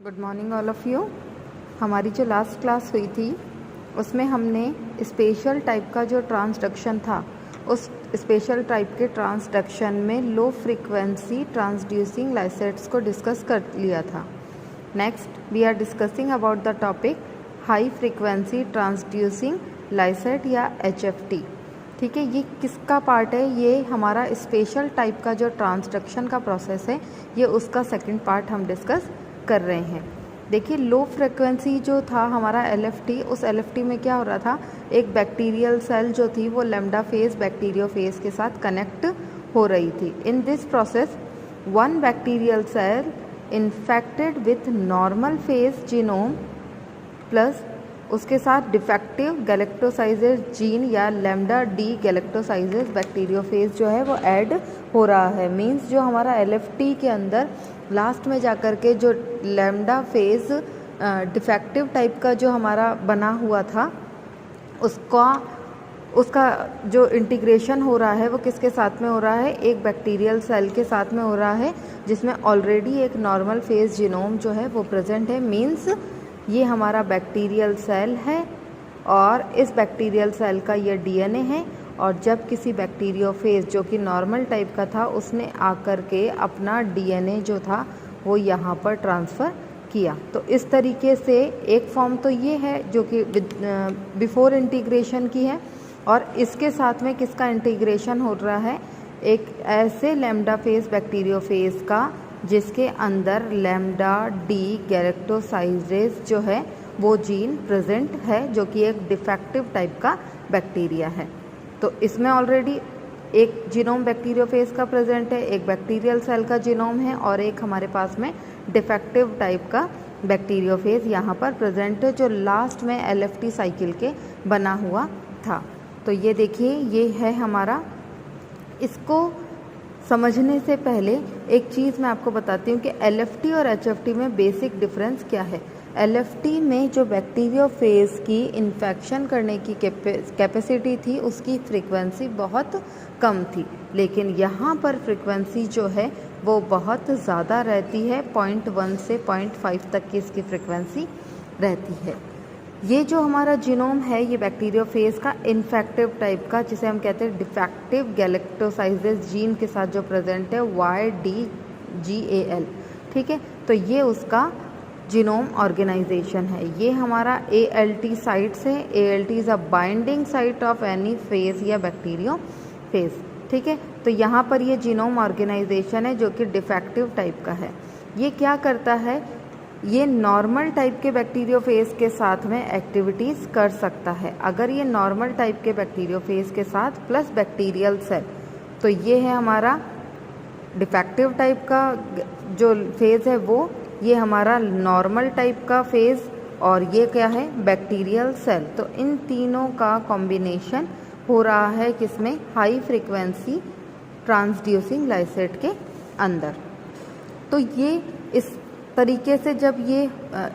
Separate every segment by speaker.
Speaker 1: Good morning all of you. हमारी जो last class हुई थी उसमें हमने स्पेशल टाइप का जो ट्रांसडक्शन था उस स्पेशल टाइप के ट्रांसडक्शन में लो फ्रीक्वेंसी ट्रांसड्यूसिंग लाइसेट्स को डिस्कस कर लिया था। Next we are discussing about the topic high frequency transducing lysate या HFT। ठीक है, ये किसका पार्ट है? ये हमारा स्पेशल टाइप का जो ट्रांसडक्शन का प्रोसेस है, ये उसका सेकंड पार्ट हम डिस्कस कर रहे हैं। देखिए, लो फ्रिक्वेंसी जो था हमारा LFT, उस LFT में क्या हो रहा था, एक बैक्टीरियल सेल जो थी वो लैम्डा फेज बैक्टीरियोफेज के साथ कनेक्ट हो रही थी। In this process one bacterial cell infected with normal phage genome plus उसके साथ डिफेक्टिव गैलेक्टोसाइजेज जीन या लैम्डा डी गैलेक्टोसाइजेज बैक्टीरियोफेज जो है वो ऐड हो रहा है। मींस जो हमारा LFT के अंदर लास्ट में जाकर के जो लैम्डा फेज डिफेक्टिव टाइप का जो हमारा बना हुआ था उसका जो इंटीग्रेशन हो रहा है वो किसके साथ में हो रहा है? एक बैक्टीरियल सेल के साथ में हो रहा है जिसमें ऑलरेडी एक नॉर्मल फेज जीनोम जो है वो प्रेजेंट है। मींस ये हमारा बैक्टीरियल सेल है और इस बैक्टीरियल सेल का ये DNA है, और जब किसी बैक्टीरियोफेज जो कि नॉर्मल टाइप का था उसने आकर के अपना DNA जो था वो यहाँ पर ट्रांसफ़र किया। तो इस तरीके से एक फॉर्म तो ये है जो कि बिफोर इंटीग्रेशन की है, और इसके साथ में किसका इंटीग्रेशन हो रहा है? एक ऐसे लैम्डा फेज बैक्टीरियोफेज का जिसके अंदर लैम्डा डी गैलेक्टोसाइजेज जो है वो जीन प्रेजेंट है, जो कि एक डिफेक्टिव टाइप का बैक्टीरिया है। तो इसमें ऑलरेडी एक जीनोम बैक्टीरियोफेज का प्रेजेंट है, एक बैक्टीरियल सेल का जीनोम है, और एक हमारे पास में डिफेक्टिव टाइप का बैक्टीरियोफेज यहाँ पर प्रेजेंट है जो लास्ट में LFT साइकिल के बना हुआ था। तो ये देखिए, ये है हमारा। इसको समझने से पहले एक चीज़ मैं आपको बताती हूँ कि LFT और HFT में बेसिक डिफरेंस क्या है। LFT में जो बैक्टीरियोफेज की इन्फेक्शन करने की कैपेसिटी थी उसकी फ्रीक्वेंसी बहुत कम थी, लेकिन यहाँ पर फ्रीक्वेंसी जो है वो बहुत ज़्यादा रहती है। 0.1 से 0.5 तक की इसकी फ्रीक्वेंसी रहती है। ये जो हमारा जीनोम है ये बैक्टीरियोफेज का इन्फेक्टिव टाइप का, जिसे हम कहते हैं डिफेक्टिव गैलेक्टोसाइजेज जीन के साथ जो प्रेजेंट है YDGAL। ठीक है, तो ये उसका जीनोम ऑर्गेनाइजेशन है। ये हमारा ALT साइट्स है। ALT is a binding site of any phase या बैक्टीरियोफेज। ठीक है, तो यहाँ पर ये जीनोम ऑर्गेनाइजेशन है जो कि डिफेक्टिव टाइप का है। ये क्या करता है? ये नॉर्मल टाइप के बैक्टीरियोफेज के साथ में एक्टिविटीज़ कर सकता है। अगर ये नॉर्मल टाइप के बैक्टीरियोफेज के साथ प्लस बैक्टीरियल सेल, तो ये है हमारा डिफेक्टिव टाइप का जो फेज़ है वो, ये हमारा नॉर्मल टाइप का फेज़, और ये क्या है? Bacterial cell. तो इन तीनों का कॉम्बिनेशन हो रहा है किसमें? हाई फ्रीक्वेंसी ट्रांसड्यूसिंग लाइसेट के अंदर। तो ये इस तरीके से जब ये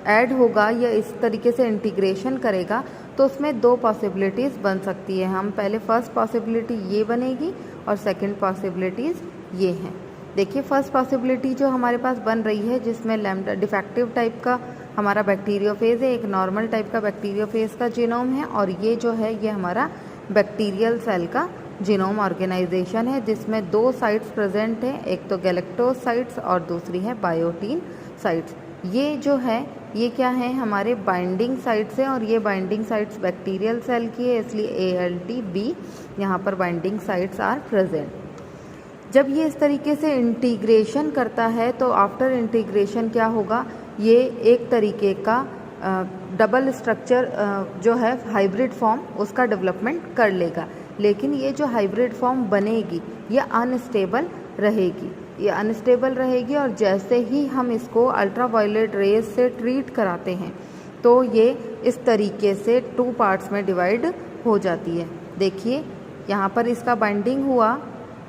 Speaker 1: ऐड होगा या इस तरीके से इंटीग्रेशन करेगा तो उसमें दो पॉसिबिलिटीज़ बन सकती है। हम पहले फर्स्ट पॉसिबिलिटी ये बनेगी और सेकंड पॉसिबिलिटीज़ ये हैं। देखिए, फर्स्ट पॉसिबिलिटी जो हमारे पास बन रही है जिसमें लैम्डा डिफेक्टिव टाइप का हमारा बैक्टीरियोफेज है, एक नॉर्मल टाइप का बैक्टीरियोफेज का जीनोम है, और ये जो है ये हमारा बैक्टीरियल सेल का जीनोम ऑर्गेनाइजेशन है जिसमें दो साइट्स प्रेजेंट हैं, एक तो गैलेक्टोसाइट्स और दूसरी है बायोटीन साइट्स। ये जो है ये क्या है? हमारे बाइंडिंग साइट्स हैं, और ये बाइंडिंग साइट्स बैक्टीरियल सेल की है, इसलिए ALT-B यहाँ पर बाइंडिंग साइट्स आर प्रेजेंट। जब ये इस तरीके से इंटीग्रेशन करता है तो आफ्टर इंटीग्रेशन क्या होगा? ये एक तरीके का डबल स्ट्रक्चर जो है हाइब्रिड फॉर्म उसका डेवलपमेंट कर लेगा, लेकिन ये जो हाइब्रिड फॉर्म बनेगी ये अनस्टेबल रहेगी। ये अनस्टेबल रहेगी, और जैसे ही हम इसको अल्ट्रावायलेट रेज से ट्रीट कराते हैं तो ये इस तरीके से 2 पार्ट्स में डिवाइड हो जाती है। देखिए, यहाँ पर इसका बाइंडिंग हुआ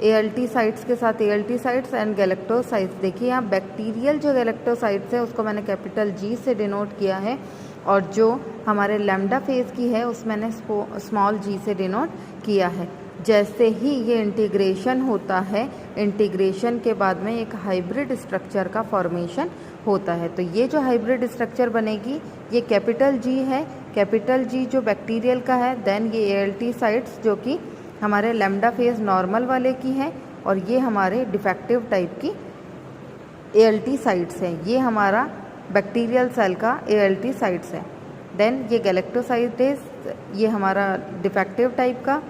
Speaker 1: ALT साइट्स के साथ, ALT साइट्स एंड गैलेक्टोसाइट्स। देखिए, यहाँ बैक्टीरियल जो गैलेक्टोसाइट्स है उसको मैंने कैपिटल G से डिनोट किया है, और जो हमारे लैम्डा फेज की है उसमें मैंने स्मॉल g से डिनोट किया है। जैसे ही ये इंटीग्रेशन होता है, इंटीग्रेशन के बाद में एक हाइब्रिड स्ट्रक्चर का फॉर्मेशन होता है। तो ये जो हाइब्रिड स्ट्रक्चर बनेगी ये कैपिटल जी है, कैपिटल जी जो बैक्टीरियल का है। देन ये ALT साइट्स जो कि हमारे लैम्डा फेज नॉर्मल वाले की हैं, और ये हमारे डिफेक्टिव टाइप की ALT साइट्स हैं। ये हमारा बैक्टीरियल सेल का ALT साइट्स है। देन ये गैलेक्टोसाइटेस, ये हमारा डिफेक्टिव टाइप का,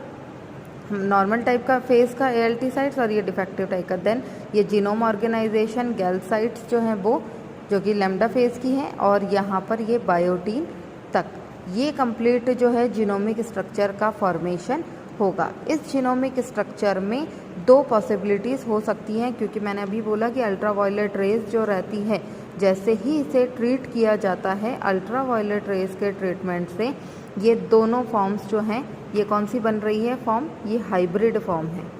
Speaker 1: नॉर्मल टाइप का फेज का ALT साइट्स, और ये डिफेक्टिव टाइप का। देन ये जीनोम ऑर्गेनाइजेशन गैल साइट्स जो हैं वो जो कि लैम्डा फेज की हैं, और यहाँ पर ये बायोटीन तक। ये कंप्लीट जो है जीनोमिक स्ट्रक्चर का फॉर्मेशन होगा। इस जीनोमिक स्ट्रक्चर में दो पॉसिबिलिटीज़ हो सकती हैं, क्योंकि मैंने अभी बोला कि अल्ट्रावायलेट रेज जो रहती है, जैसे ही इसे ट्रीट किया जाता है अल्ट्रावायलेट रेज के ट्रीटमेंट से, ये दोनों फॉर्म्स जो हैं, ये कौन सी बन रही है फॉर्म, ये हाइब्रिड फॉर्म है।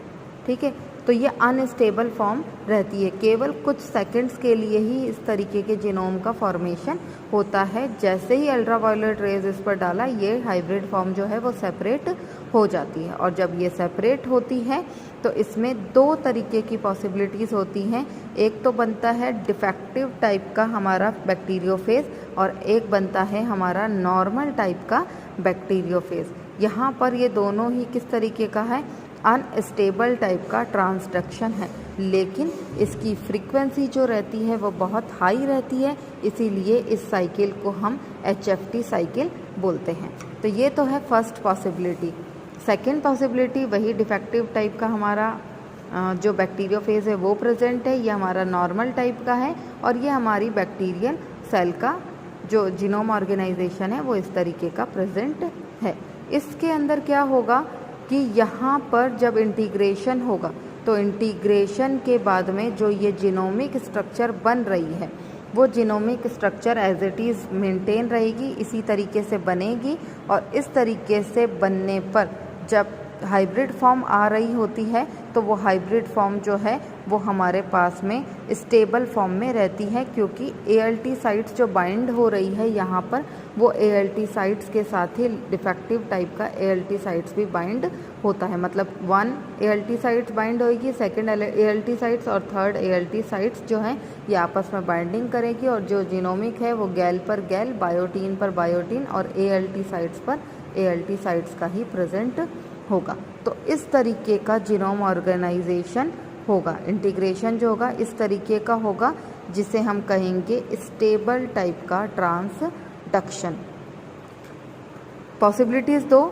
Speaker 1: ठीक है, तो ये अनस्टेबल फॉर्म रहती है। केवल कुछ सेकंड्स के लिए ही इस तरीके के जीनोम का फॉर्मेशन होता है। जैसे ही अल्ट्रावायलेट रेज इस पर डाला, ये हाइब्रिड फॉर्म जो है वो सेपरेट हो जाती है। और जब ये सेपरेट होती है तो इसमें दो तरीके की पॉसिबिलिटीज़ होती हैं। एक तो बनता है डिफेक्टिव टाइप का हमारा बैक्टीरियोफेज, और एक बनता है हमारा नॉर्मल टाइप का बैक्टीरियोफेज। यहाँ पर ये दोनों ही किस तरीके का है, अनस्टेबल टाइप का ट्रांसडक्शन है, लेकिन इसकी फ्रीक्वेंसी जो रहती है वो बहुत हाई रहती है, इसीलिए इस साइकिल को हम HFT साइकिल बोलते हैं। तो ये तो है फर्स्ट पॉसिबिलिटी। सेकंड पॉसिबिलिटी वही डिफेक्टिव टाइप का हमारा जो बैक्टीरियोफेज है वो प्रेजेंट है, ये हमारा नॉर्मल टाइप का है, और ये हमारी बैक्टीरियल सेल का जो जीनोम ऑर्गेनाइजेशन है वो इस तरीके का प्रेजेंट है। इसके अंदर क्या होगा कि यहाँ पर जब इंटीग्रेशन होगा तो इंटीग्रेशन के बाद में जो ये जीनोमिक स्ट्रक्चर बन रही है वो genomic structure as it is maintain रहेगी, इसी तरीके से बनेगी। और इस तरीके से बनने पर जब हाइब्रिड फॉर्म आ रही होती है तो वो हाइब्रिड फॉर्म जो है वो हमारे पास में स्टेबल फॉर्म में रहती है, क्योंकि ALT साइट्स जो बाइंड हो रही है यहाँ पर वो ALT साइट्स के साथ ही डिफेक्टिव टाइप का ALT साइट्स भी बाइंड होता है। मतलब 1 ALT साइट्स बाइंड होगी, सेकेंड ALT साइट्स और थर्ड ALT साइट्स जो हैं ये आपस में बाइंडिंग करेगी, और जो जीनोमिक है वो गैल पर गैल, बायोटीन पर बायोटीन और ALT साइट्स पर ALT साइट्स का ही प्रेजेंट होगा। तो इस तरीके का जीनोम ऑर्गेनाइजेशन होगा। इंटीग्रेशन जो होगा इस तरीके का होगा, जिसे हम कहेंगे स्टेबल टाइप का ट्रांसडक्शन। पॉसिबिलिटीज़ दो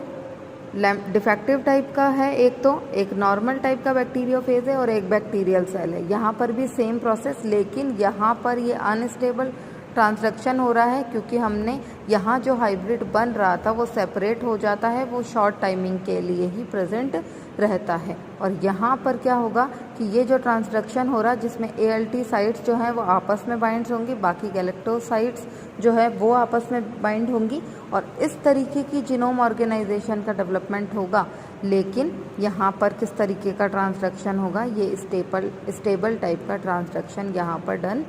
Speaker 1: डिफेक्टिव टाइप का है, एक नॉर्मल टाइप का बैक्टीरियोफेज है और एक बैक्टीरियल सेल है। यहाँ पर भी सेम प्रोसेस, लेकिन यहाँ पर ये अनस्टेबल ट्रांसडक्शन हो रहा है, क्योंकि हमने यहाँ जो हाइब्रिड बन रहा था वो सेपरेट हो जाता है, वो शॉर्ट टाइमिंग के लिए ही प्रेजेंट रहता है। और यहाँ पर क्या होगा कि ये जो ट्रांसडक्शन हो रहा है जिसमें ALT साइट्स जो हैं वो आपस में बाइंड होंगी, बाकी गैलेक्टोसाइट्स जो है वो आपस में बाइंड होंगी, और इस तरीके की जीनोम ऑर्गेनाइजेशन का डेवलपमेंट होगा। लेकिन यहाँ पर किस तरीके का ट्रांसडक्शन होगा, ये स्टेबल टाइप का ट्रांसडक्शन यहाँ पर डन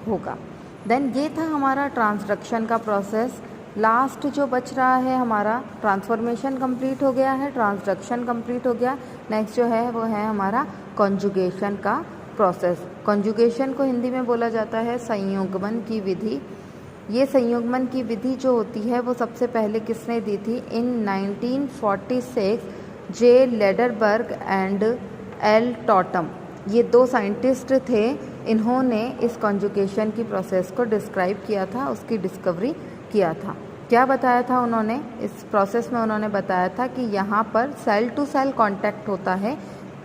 Speaker 1: होगा। देन ये था हमारा ट्रांसडक्शन का प्रोसेस। लास्ट जो बच रहा है हमारा, ट्रांसफॉर्मेशन कंप्लीट हो गया है, ट्रांसडक्शन कंप्लीट हो गया। नेक्स्ट जो है वो है हमारा कॉन्जुगेशन का प्रोसेस। कॉन्जुगेशन को हिंदी में बोला जाता है संयुग्मन की विधि। ये संयुग्मन की विधि जो होती है वो सबसे पहले किसने दी थी, इन 1946 जे लेडरबर्ग एंड एल टॉटम, ये दो साइंटिस्ट थे, इन्होंने इस कॉन्जुगेशन की प्रोसेस को डिस्क्राइब किया था, उसकी डिस्कवरी किया था। क्या बताया था उन्होंने इस प्रोसेस में, उन्होंने बताया था कि यहाँ पर सेल टू सेल कांटेक्ट होता है,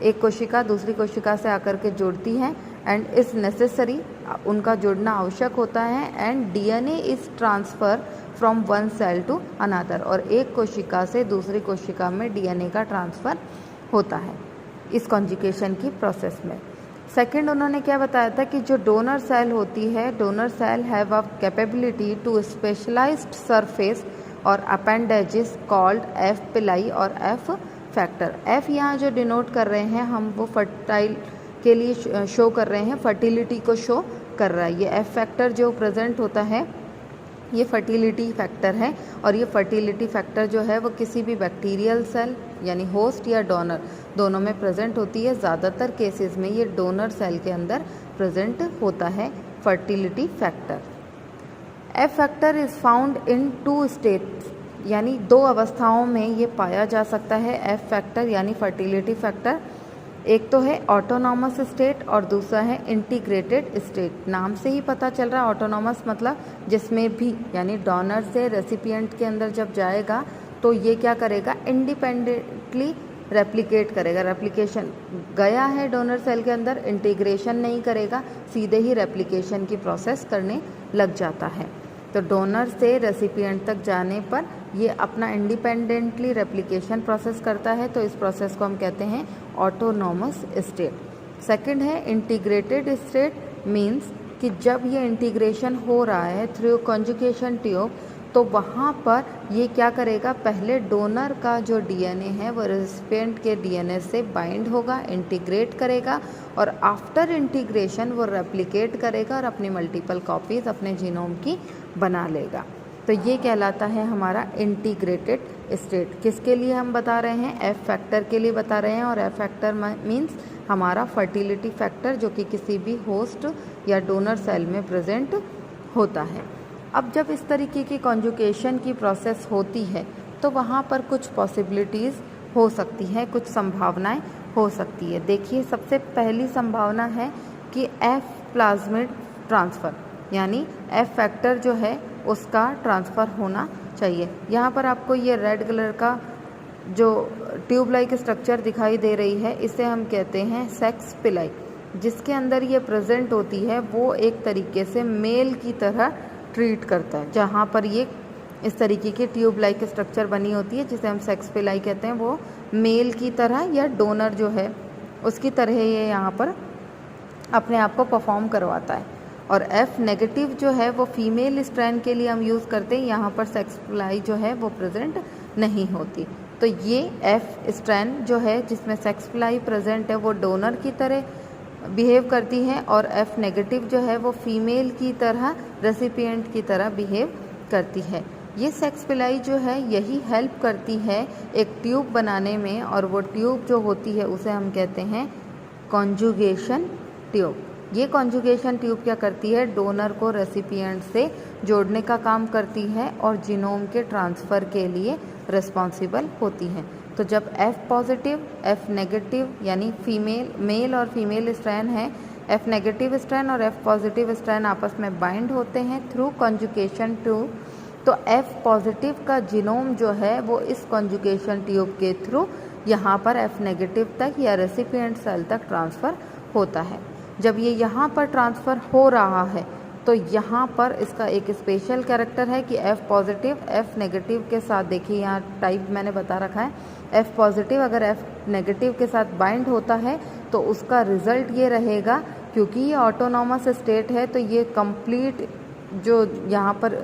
Speaker 1: एक कोशिका दूसरी कोशिका से आकर के जुड़ती है, एंड इज़ नेसेसरी, उनका जुड़ना आवश्यक होता है, and DNA is transfer from one cell to another, और एक कोशिका से दूसरी कोशिका में DNA का ट्रांसफ़र होता है इस कॉन्जुगेशन की प्रोसेस में। सेकंड उन्होंने क्या बताया था कि जो डोनर सेल होती है, donor cell have a capability to specialized surface और अपेंडेजेस कॉल्ड F पिलाई और F फैक्टर। F यहाँ जो डिनोट कर रहे हैं हम, वो फर्टाइल के लिए शो कर रहे हैं, फर्टिलिटी को शो कर रहा है। ये F फैक्टर जो प्रेजेंट होता है ये फर्टिलिटी फैक्टर है, और ये फर्टिलिटी फैक्टर जो है वो किसी भी बैक्टीरियल सेल यानी होस्ट या डोनर दोनों में प्रेजेंट होती है। ज़्यादातर केसेस में ये डोनर सेल के अंदर प्रेजेंट होता है fertility factor. F factor is found in 2 states, यानी 2 अवस्थाओं में ये पाया जा सकता है एफ फैक्टर यानी फर्टिलिटी फैक्टर। एक तो है ऑटोनॉमस स्टेट और दूसरा है इंटीग्रेटेड स्टेट। नाम से ही पता चल रहा है ऑटोनॉमस मतलब जिसमें भी यानी डोनर से रेसिपिएंट के अंदर जब जाएगा तो ये क्या करेगा, इंडिपेंडेंटली रेप्लिकेट करेगा। रेप्लिकेशन गया है डोनर सेल के अंदर, इंटीग्रेशन नहीं करेगा, सीधे ही रेप्लिकेशन की प्रोसेस करने लग जाता है। तो डोनर से रेसिपिएंट तक जाने पर ये अपना इंडिपेंडेंटली रेप्लिकेशन प्रोसेस करता है, तो इस प्रोसेस को हम कहते हैं ऑटोनॉमस स्टेट। सेकंड है इंटीग्रेटेड स्टेट, मींस कि जब ये इंटीग्रेशन हो रहा है थ्रू कॉन्जुगेशन ट्यूब, तो वहाँ पर ये क्या करेगा, पहले डोनर का जो डीएनए है वो रेसिपिएंट के डीएनए से बाइंड होगा, इंटीग्रेट करेगा और आफ्टर इंटीग्रेशन वो रेप्लिकेट करेगा और अपनी मल्टीपल कॉपीज़ अपने जीनोम की बना लेगा। तो ये कहलाता है हमारा इंटीग्रेटेड स्टेट। किसके लिए हम बता रहे हैं, एफ फैक्टर के लिए बता रहे हैं। और एफ फैक्टर मीन्स हमारा फर्टिलिटी फैक्टर जो कि किसी भी होस्ट या डोनर सेल में प्रेजेंट होता है। अब जब इस तरीके की कॉन्जुगेशन की प्रोसेस होती है तो वहाँ पर कुछ पॉसिबिलिटीज़ हो सकती हैं, कुछ संभावनाएं हो सकती है। देखिए, सबसे पहली संभावना है कि एफ प्लाज्मिड ट्रांसफ़र, यानी एफ फैक्टर जो है उसका ट्रांसफ़र होना चाहिए। यहाँ पर आपको ये रेड कलर का जो ट्यूब लाइक स्ट्रक्चर दिखाई दे रही है, इसे हम कहते हैं सेक्स पिलाई। जिसके अंदर ये प्रेजेंट होती है वो एक तरीके से मेल की तरह ट्रीट करता है। जहाँ पर ये इस तरीके की ट्यूब लाइक स्ट्रक्चर बनी होती है जिसे हम सेक्स पिलाई कहते हैं, वो मेल की तरह या डोनर जो है उसकी तरह ये यहाँ पर अपने आप को परफॉर्म करवाता है। और एफ नेगेटिव जो है वो फीमेल स्ट्रैंड के लिए हम यूज़ करते हैं, यहाँ पर सेक्स पिलाई जो है वो प्रेजेंट नहीं होती। तो ये एफ स्ट्रैंड जो है जिसमें सेक्स पिलाई प्रेजेंट है वो डोनर की तरह बिहेव करती है और एफ नेगेटिव जो है वो फीमेल की तरह रेसिपिएंट की तरह बिहेव करती है। ये सेक्स पिलाई जो है यही हेल्प करती है एक ट्यूब बनाने में, और वो ट्यूब जो होती है उसे हम कहते हैं कॉन्जुगेशन ट्यूब। ये कॉन्जुगेशन ट्यूब क्या करती है, डोनर को रेसिपिएंट से जोड़ने का काम करती है और जीनोम के ट्रांसफ़र के लिए रिस्पॉन्सिबल होती है। तो जब एफ पॉजिटिव एफ नेगेटिव यानी मेल और फीमेल स्ट्रैंड है, एफ नेगेटिव स्ट्रैंड और एफ पॉजिटिव स्ट्रैंड आपस में बाइंड होते हैं थ्रू कॉन्जुगेशन ट्यूब, तो एफ पॉजिटिव का जीनोम जो है वो इस कॉन्जुगेशन ट्यूब के थ्रू यहाँ पर एफ नेगेटिव तक या रेसिपिएंट सेल तक ट्रांसफ़र होता है। जब ये यहाँ पर ट्रांसफ़र हो रहा है तो यहाँ पर इसका एक स्पेशल कैरेक्टर है कि एफ पॉजिटिव एफ नेगेटिव के साथ, देखिए यहाँ टाइप मैंने बता रखा है, एफ पॉजिटिव अगर एफ नेगेटिव के साथ बाइंड होता है तो उसका रिज़ल्ट ये रहेगा, क्योंकि ये ऑटोनॉमस स्टेट है तो ये कंप्लीट जो यहाँ पर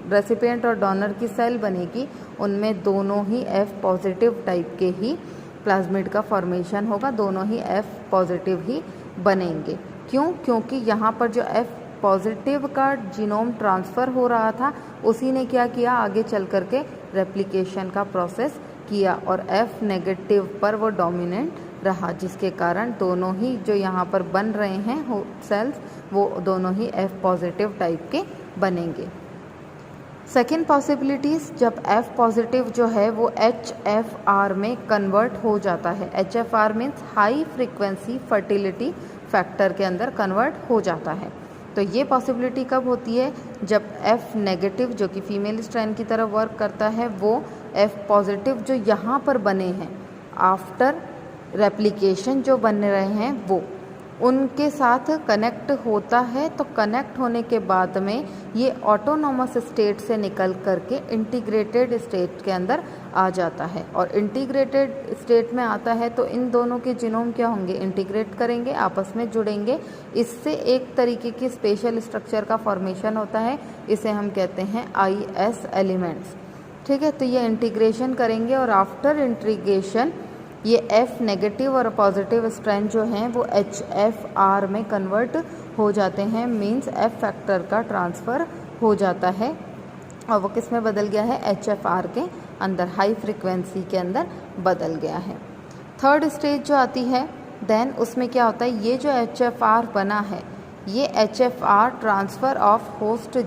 Speaker 1: रेसिपिएंट और डोनर की सेल बनेगी उनमें दोनों ही एफ पॉजिटिव टाइप के ही प्लाज्मिड का फॉर्मेशन होगा, दोनों ही एफ पॉजिटिव ही बनेंगे। क्यों? क्योंकि यहाँ पर जो एफ पॉजिटिव का जीनोम ट्रांसफ़र हो रहा था उसी ने क्या किया, आगे चल कर के रेप्लिकेशन का प्रोसेस किया और एफ नेगेटिव पर वो डोमिनेंट रहा, जिसके कारण दोनों ही जो यहाँ पर बन रहे हैं सेल्स वो दोनों ही एफ पॉजिटिव टाइप के बनेंगे। सेकेंड पॉसिबिलिटीज़, जब एफ पॉजिटिव जो है वो HFR में कन्वर्ट हो जाता है। HFR means high frequency fertility factor के अंदर कन्वर्ट हो जाता है। तो ये पॉसिबिलिटी कब होती है, जब एफ नेगेटिव जो कि फीमेल स्ट्रैंड की तरह वर्क करता है वो एफ पॉजिटिव जो यहाँ पर बने हैं आफ्टर रेप्लिकेशन जो बन रहे हैं वो उनके साथ कनेक्ट होता है। तो कनेक्ट होने के बाद में ये ऑटोनॉमस स्टेट से निकल करके इंटीग्रेटेड स्टेट के अंदर आ जाता है, और इंटीग्रेटेड स्टेट में आता है तो इन दोनों के जीनोम क्या होंगे, इंटीग्रेट करेंगे, आपस में जुड़ेंगे। इससे एक तरीके की स्पेशल स्ट्रक्चर का फॉर्मेशन होता है, इसे हम कहते हैं IS एलिमेंट्स। ठीक है, तो ये इंटीग्रेशन करेंगे और आफ्टर इंटीग्रेशन ये एफ नेगेटिव और पॉजिटिव स्ट्रैंड जो हैं वो HFR में कन्वर्ट हो जाते हैं, मींस एफ फैक्टर का ट्रांसफ़र हो जाता है और वो किस में बदल गया है, HFR के अंदर, हाई फ्रिक्वेंसी के अंदर बदल गया है। थर्ड स्टेज जो आती है देन उसमें क्या होता है, ये जो HFR बना है ये HFR transfer of host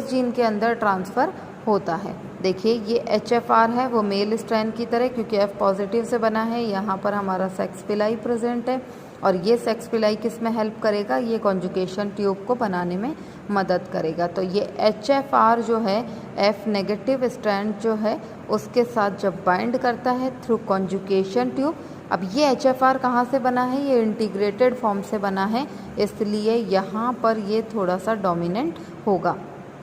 Speaker 1: gene के अंदर ट्रांसफ़र होता है। देखिए ये HFR है वो मेल स्ट्रैंड की तरह, क्योंकि F पॉजिटिव से बना है, यहाँ पर हमारा सेक्स पिलाई प्रेजेंट है और ये सेक्स पिलाई किस में हेल्प करेगा, ये कॉन्जुगेशन ट्यूब को बनाने में मदद करेगा। तो ये HFR जो है F नेगेटिव स्ट्रैंड जो है उसके साथ जब बाइंड करता है थ्रू कॉन्जुगेशन ट्यूब। अब ये HFR कहाँ से बना है, ये इंटीग्रेटेड फॉर्म से बना है, इसलिए यहाँ पर ये थोड़ा सा डोमिनेंट होगा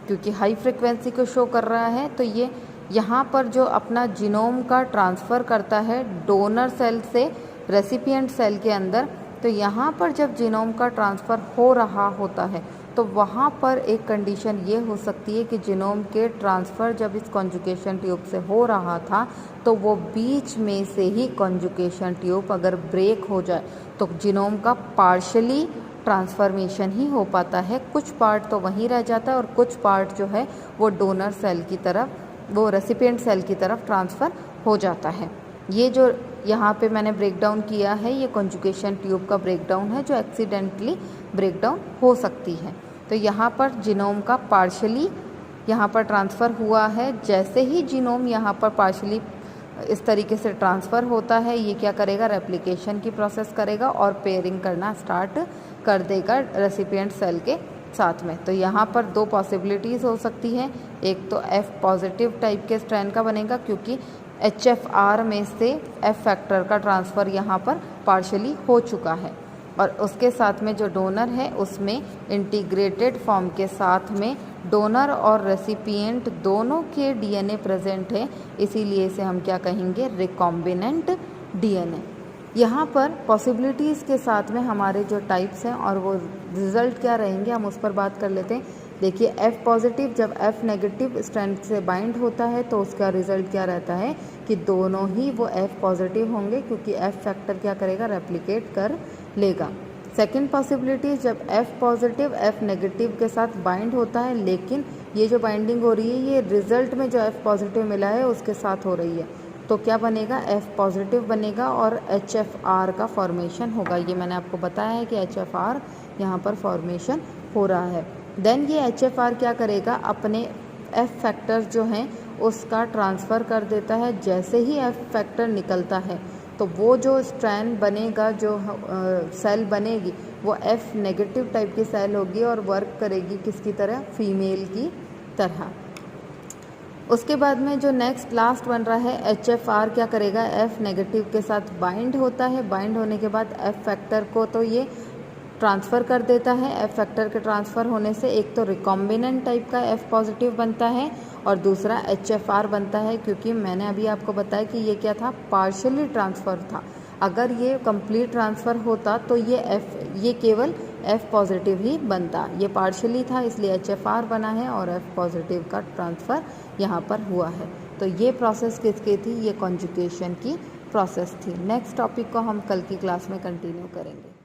Speaker 1: क्योंकि हाई फ्रिक्वेंसी को शो कर रहा है। तो ये यहाँ पर जो अपना जीनोम का ट्रांसफ़र करता है डोनर सेल से रेसिपिएंट सेल के अंदर, तो यहाँ पर जब जीनोम का ट्रांसफ़र हो रहा होता है तो वहाँ पर एक कंडीशन ये हो सकती है कि जीनोम के ट्रांसफ़र जब इस कॉन्जुगेशन ट्यूब से हो रहा था तो वो बीच में से ही कॉन्जुगेशन ट्यूब अगर ब्रेक हो जाए तो जीनोम का पार्शली ट्रांसफॉर्मेशन ही हो पाता है, कुछ पार्ट तो वहीं रह जाता है और कुछ पार्ट जो है वो डोनर सेल की तरफ, वो रेसिपिएंट सेल की तरफ ट्रांसफ़र हो जाता है। ये जो यहाँ पे मैंने ब्रेक डाउन किया है ये कॉन्जुगेशन ट्यूब का ब्रेक डाउन है जो एक्सीडेंटली ब्रेक डाउन हो सकती है। तो यहाँ पर जीनोम का पार्शली यहाँ पर ट्रांसफ़र हुआ है। जैसे ही जीनोम यहाँ पर पार्शली इस तरीके से ट्रांसफ़र होता है, ये क्या करेगा, रेप्लिकेशन की प्रोसेस करेगा और पेयरिंग करना स्टार्ट कर देगा रेसिपिएंट सेल के साथ में। तो यहाँ पर दो पॉसिबिलिटीज़ हो सकती है, एक तो F पॉजिटिव टाइप के स्ट्रैंड का बनेगा क्योंकि HFR में से F फैक्टर का ट्रांसफ़र यहाँ पर पार्शली हो चुका है और उसके साथ में जो डोनर है उसमें इंटीग्रेटेड फॉर्म के साथ में डोनर और रेसिपिएंट दोनों के DNA प्रेजेंट है, इसीलिए इसे हम क्या कहेंगे, रिकॉम्बिनेंट DNA। यहाँ पर पॉसिबिलिटीज़ के साथ में हमारे जो टाइप्स हैं और वो रिज़ल्ट क्या रहेंगे हम उस पर बात कर लेते हैं। देखिए F पॉजिटिव जब F नेगेटिव स्ट्रैंड से बाइंड होता है तो उसका रिज़ल्ट क्या रहता है कि दोनों ही वो F पॉजिटिव होंगे क्योंकि F फैक्टर क्या करेगा, रेप्लिकेट कर लेगा। सेकेंड पॉसिबिलिटी जब F पॉजिटिव F नेगेटिव के साथ बाइंड होता है, लेकिन ये जो बाइंडिंग हो रही है ये रिज़ल्ट में जो F पॉजिटिव मिला है उसके साथ हो रही है, तो क्या बनेगा, F पॉजिटिव बनेगा और HFR का फॉर्मेशन होगा। ये मैंने आपको बताया है कि HFR यहाँ पर फॉर्मेशन हो रहा है। देन ये HFR क्या करेगा, अपने F फैक्टर जो हैं उसका ट्रांसफ़र कर देता है। जैसे ही F फैक्टर निकलता है तो वो जो स्ट्रैंड बनेगा, जो सेल बनेगी वो F नेगेटिव टाइप की सेल होगी और वर्क करेगी किसकी तरह, फीमेल की तरह। उसके बाद में जो नेक्स्ट लास्ट बन रहा है HFR क्या करेगा, F नेगेटिव के साथ बाइंड होता है। बाइंड होने के बाद F फैक्टर को तो ये ट्रांसफ़र कर देता है। F फैक्टर के ट्रांसफ़र होने से एक तो रिकॉम्बिनेंट टाइप का F पॉजिटिव बनता है और दूसरा HFR बनता है, क्योंकि मैंने अभी आपको बताया कि ये क्या था, पार्शियली ट्रांसफ़र था। अगर ये कंप्लीट ट्रांसफ़र होता तो ये केवल F पॉजिटिव ही बनता, ये पार्शियली था इसलिए HFR बना है और F पॉजिटिव का ट्रांसफ़र यहाँ पर हुआ है। तो ये प्रोसेस किसकी थी, ये कॉन्जुगेशन की प्रोसेस थी। नेक्स्ट टॉपिक को हम कल की क्लास में कंटिन्यू करेंगे।